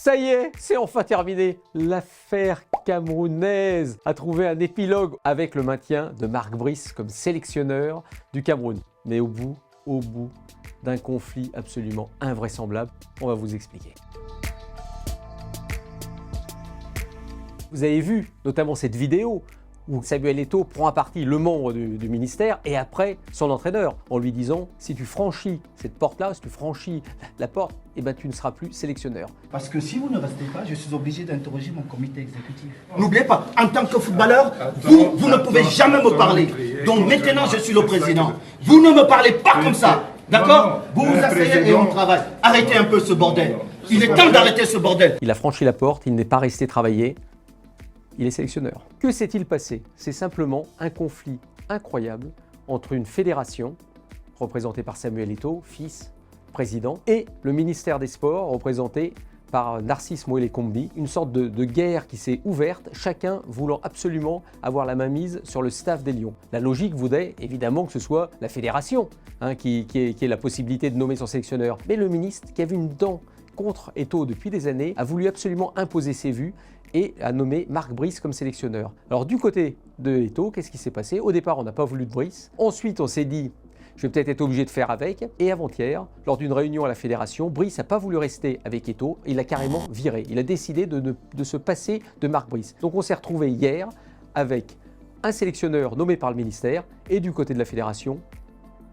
Ça y est, c'est enfin terminé. L'affaire camerounaise a trouvé un épilogue avec le maintien de Marc Brice comme sélectionneur du Cameroun. Mais au bout d'un conflit absolument invraisemblable, on va vous expliquer. Vous avez vu notamment cette vidéo où Samuel Eto'o prend à partie le membre du ministère et après son entraîneur en lui disant « si tu franchis cette porte-là, si tu franchis la porte, eh ben, tu ne seras plus sélectionneur ». Parce que si vous ne restez pas, je suis obligé d'interroger mon comité exécutif. N'oubliez pas, en tant que footballeur, vous ne pouvez jamais me parler. Donc maintenant, je suis le président. Vous ne me parlez pas comme ça, d'accord? Vous vous asseyez et on travaille. Arrêtez un peu ce bordel. Il est temps d'arrêter ce bordel. Il a franchi la porte, il n'est pas resté travailler. Il est sélectionneur. Que s'est-il passé? C'est simplement un conflit incroyable entre une fédération, représentée par Samuel Eto'o, fils, président, et le ministère des Sports, représenté par Narcisse Moëlle Kombi, une sorte de guerre qui s'est ouverte, chacun voulant absolument avoir la main mise sur le staff des Lions. La logique voudrait évidemment que ce soit la fédération qui ait la possibilité de nommer son sélectionneur. Mais le ministre, qui avait une dent contre Eto'o depuis des années, a voulu absolument imposer ses vues et a nommé Marc Brice comme sélectionneur. Alors du côté de Eto'o, qu'est-ce qui s'est passé? Au départ, on n'a pas voulu de Brice. Ensuite, on s'est dit, je vais peut-être être obligé de faire avec. Et avant-hier, lors d'une réunion à la fédération, Brice n'a pas voulu rester avec Eto'o. Il a carrément viré. Il a décidé de se passer de Marc Brice. Donc on s'est retrouvé hier avec un sélectionneur nommé par le ministère et du côté de la fédération,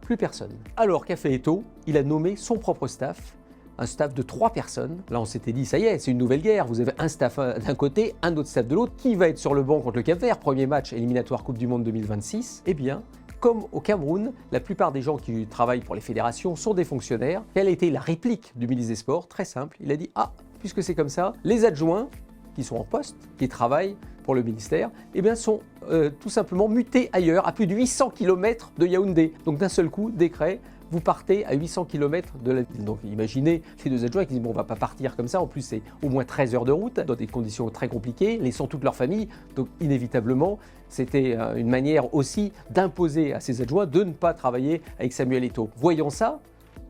plus personne. Alors qu'a fait Eto'o? Il a nommé son propre staff. Un staff de 3 personnes. Là, on s'était dit, ça y est, c'est une nouvelle guerre. Vous avez un staff d'un côté, un autre staff de l'autre. Qui va être sur le banc contre le Cap-Vert? Premier match éliminatoire Coupe du Monde 2026. Eh bien, comme au Cameroun, la plupart des gens qui travaillent pour les fédérations sont des fonctionnaires. Quelle a été la réplique du ministre des Sports? Très simple. Il a dit, ah, puisque c'est comme ça, les adjoints qui sont en poste, qui travaillent pour le ministère, eh bien, sont tout simplement mutés ailleurs, à plus de 800 km de Yaoundé. Donc d'un seul coup, décret, vous partez à 800 km de la ville. Donc imaginez les deux adjoints qui disent bon, on ne va pas partir comme ça, en plus c'est au moins 13 heures de route, dans des conditions très compliquées, laissant toute leur famille. Donc inévitablement, c'était une manière aussi d'imposer à ses adjoints de ne pas travailler avec Samuel Eto'o. Voyant ça,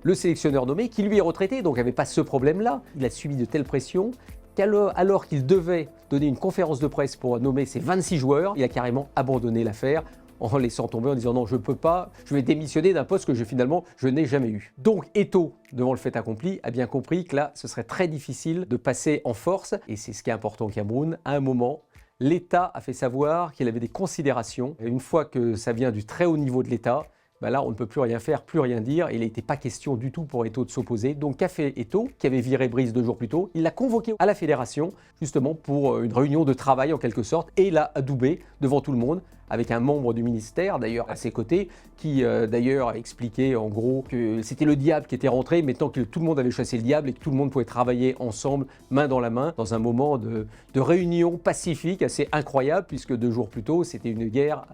le sélectionneur nommé, qui lui est retraité, donc n'avait pas ce problème-là, il a subi de telles pressions, qu'alors qu'il devait donner une conférence de presse pour nommer ses 26 joueurs, il a carrément abandonné l'affaire, en laissant tomber, en disant non, je ne peux pas, je vais démissionner d'un poste que je n'ai jamais eu. Donc Eto'o, devant le fait accompli, a bien compris que là, ce serait très difficile de passer en force, et c'est ce qui est important au Cameroun. À un moment, l'État a fait savoir qu'il avait des considérations, et une fois que ça vient du très haut niveau de l'État, ben là, on ne peut plus rien faire, plus rien dire. Il n'était pas question du tout pour Eto'o de s'opposer. Donc, qu'a fait Eto'o, qui avait viré Brice 2 jours plus tôt? Il l'a convoqué à la fédération, justement pour une réunion de travail en quelque sorte, et il l'a adoubé devant tout le monde, avec un membre du ministère, d'ailleurs, à ses côtés, qui d'ailleurs a expliqué en gros que c'était le diable qui était rentré, mais tant que tout le monde avait chassé le diable et que tout le monde pouvait travailler ensemble, main dans la main, dans un moment de réunion pacifique assez incroyable, puisque 2 jours plus tôt, c'était une guerre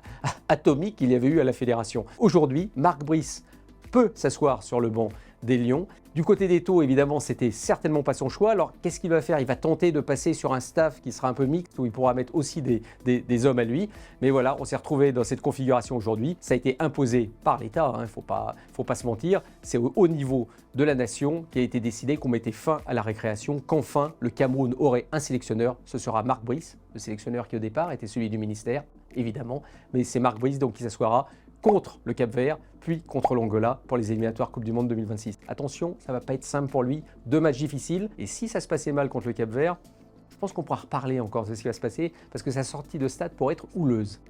atomique qu'il y avait eu à la fédération. Aujourd'hui, Marc Brice peut s'asseoir sur le banc des Lions. Du côté d'Eto'o, évidemment, c'était certainement pas son choix. Alors, qu'est-ce qu'il va faire? Il va tenter de passer sur un staff qui sera un peu mixte, où il pourra mettre aussi des hommes à lui. Mais voilà, on s'est retrouvé dans cette configuration aujourd'hui. Ça a été imposé par l'État, il ne faut pas se mentir. C'est au haut niveau de la nation qui a été décidé qu'on mettait fin à la récréation, qu'enfin le Cameroun aurait un sélectionneur. Ce sera Marc Brice, le sélectionneur qui au départ était celui du ministère, évidemment. Mais c'est Marc Brice donc qui s'assoira contre le Cap-Vert, puis contre l'Angola pour les éliminatoires Coupe du Monde 2026. Attention, ça ne va pas être simple pour lui, 2 matchs difficiles, et si ça se passait mal contre le Cap-Vert, je pense qu'on pourra reparler encore de ce qui va se passer, parce que sa sortie de stade pourrait être houleuse.